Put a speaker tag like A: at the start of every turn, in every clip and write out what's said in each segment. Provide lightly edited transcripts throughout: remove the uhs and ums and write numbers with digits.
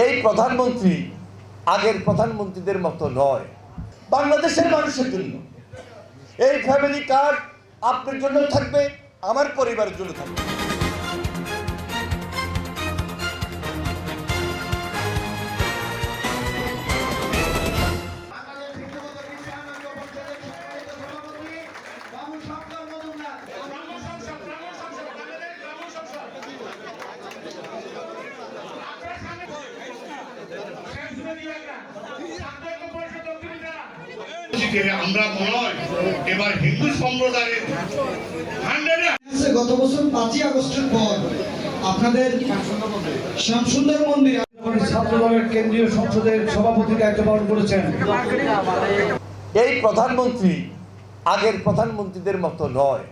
A: এই প্রধানমন্ত্রী আগের প্রধানমন্ত্রীদের মতো নয়, বাংলাদেশের মানুষের জন্য। এই ফ্যামিলি কার্ড আপনার জন্য থাকবে, আমার পরিবারের জন্য থাকবে।
B: আমরা মনে হয় এবার হিন্দু সম্প্রদায়ের
C: গত বছর 5ই আগস্টের পর আপনাদের শ্যামসুন্দর মন্দির ছাত্র দলের কেন্দ্রীয় সংসদের সভাপতির দায়িত্ব পালন করেছেন।
A: এই প্রধানমন্ত্রী আগের প্রধানমন্ত্রীদের মতো নয়,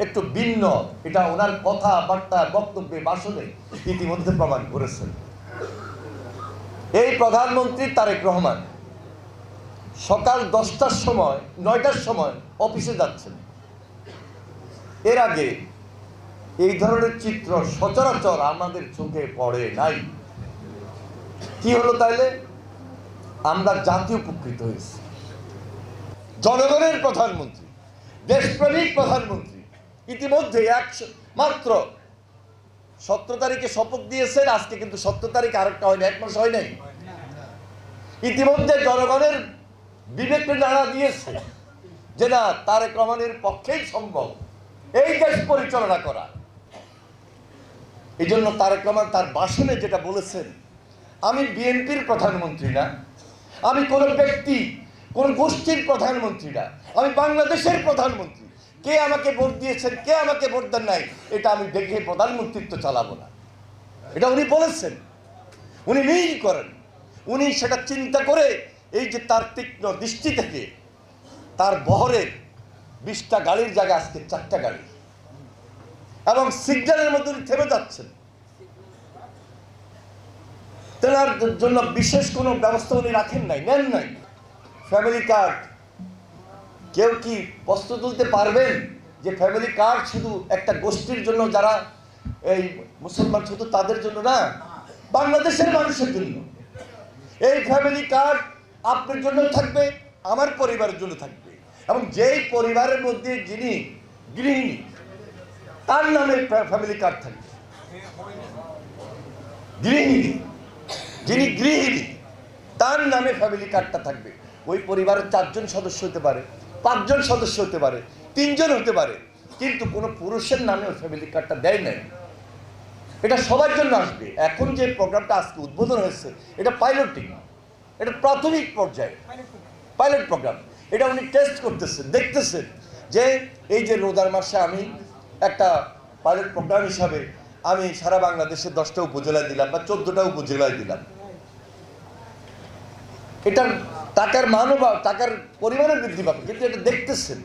A: একটু ভিন্ন। এটা ওনার কথাবার্তা, বক্তব্যে, ভাষণে ইতিমধ্যে প্রমাণ করেছেন। এই প্রধানমন্ত্রী তারেক রহমান সকাল 10টার সময় 9টার সময় অফিসে যাচ্ছেন। এর আগে এই ধরনের চিত্র সচরাচর আমাদের চোখে পড়ে নাই। কি হলো তাইলে? আমরা জাতীয় উপকৃত হয়েছি। জনগণের প্রধানমন্ত্রী, দেশপ্রেমিক প্রধানমন্ত্রী ইতিমধ্যে মাত্র 17 তারিখে শপথ দিয়েছেন। আজকে কিন্তু 17 তারিখ আরেকটা হয়নি, 1 মাস হয় নাই। ইতিমধ্যে জনগণের বিবেকে নাড়া দিয়েছে যে না, তারেক রহমানের পক্ষেই সম্ভব এই দেশ পরিচালনা করা। এই জন্য তারেক রহমান তার ভাষণে যেটা বলেছেন, আমি বিএনপির প্রধানমন্ত্রী না, আমি কোন ব্যক্তি, কোন গোষ্ঠীর প্রধানমন্ত্রী না, আমি বাংলাদেশের প্রধানমন্ত্রী। কে আমাকে ভোট দিয়েছেন, কে আমাকে ভোট দেন নাই, এটা আমি দেখে প্রধানমন্ত্রিত্ব চালাবো না। এটা উনি বলেছেন, উনি মিল করেন। উনি সেটা চিন্তা করে এই যে তার তীক্ষ্ণ দৃষ্টি থেকে তার বহরের 20টা গাড়ির জায়গায় আজকে 4টা গাড়ি, এবং সিগন্যালের মধ্যে থেমে যাচ্ছেন। তেনার জন্য বিশেষ কোনো ব্যবস্থা উনি রাখেন নাই, নেন নাই। ফ্যামিলি কার্ড, কেউ কি প্রশ্ন তুলতে পারবেন যে ফ্যামিলি কার্ড শুধু একটা গোষ্ঠীর জন্য, যারা এই মুসলমান শুধু তাদের জন্য না, বাংলাদেশের মানুষের জন্য। এই ফ্যামিলি কার্ড আপনার জন্য থাকবে, আমার পরিবারের জন্য থাকবে। এবং যেই পরিবারের মধ্যে যিনি গৃহিণী, তার নামে ফ্যামিলি কার্ড থাকবে। গৃহিণী, যিনি গৃহিণী, তার নামে ফ্যামিলি কার্ডটা থাকবে। ওই পরিবারের 4 জন সদস্য হতে পারে, 5 জন সদস্য হতে পারে, 3 জন হতে পারে, কিন্তু কোনো পুরুষের নামে ওই ফ্যামিলি কার্ডটা দেয় নাই। এটা সবার জন্য আসবে। এখন যে প্রোগ্রামটা আজকে উদ্বোধন হয়েছে, এটা পাইলটিং, এটা প্রাথমিক পর্যায়ে পাইলট প্রোগ্রাম। এটা উনি টেস্ট করতেছেন, দেখতেছেন যে এই যে রোজার মাসে আমি একটা পাইলট প্রোগ্রাম হিসাবে আমি সারা বাংলাদেশে 10টা উপজেলায় দিলাম বা 14টা উপজেলায় দিলাম। এটার টাকার মানও বা টাকার পরিমাণও বৃদ্ধি পাবে, কিন্তু এটা দেখতেছেন।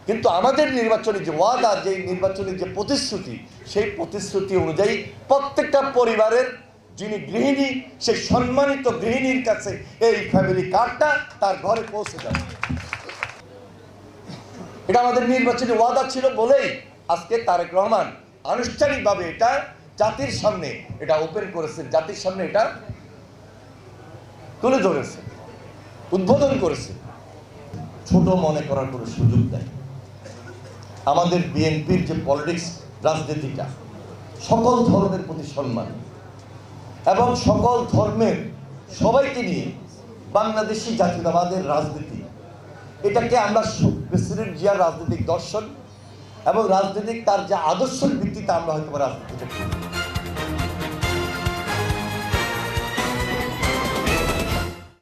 A: কিন্তু আমাদের নির্বাচনী যে ওয়াদা, যে নির্বাচনী যে প্রতিশ্রুতি, সেই প্রতিশ্রুতি অনুযায়ী প্রত্যেকটা পরিবারের যিনি গৃহিণী, সেই সম্মানিত গৃহিণীর কাছে এই ফ্যামিলি কার্ডটা তার ঘরে পৌঁছে যাবে। এটা আমাদের নির্বাচনী ওয়াদা ছিল বলেই আজকে তারেক রহমান আনুষ্ঠানিকভাবে এটা জাতির সামনে এটা ওপেন করেছেন, জাতির সামনে এটা তুলে ধরেছে, উদ্বোধন করেছে। ছোট মনে করার কোনো সুযোগ নেই। আমাদের বিএনপির যে পলিটিক্স, রাজনীতিটা সকল ধর্মের প্রতি সম্মান এবং সকল ধর্মের সবাইকে নিয়ে বাংলাদেশি জাতীয়তাবাদের রাজনীতি, এটাকে আমরা প্রেসিডেন্ট জিয়ার রাজনৈতিক দর্শন এবং রাজনৈতিক তার যে আদর্শের ভিত্তিতে আমরা হয়তো রাজনীতিটা করি।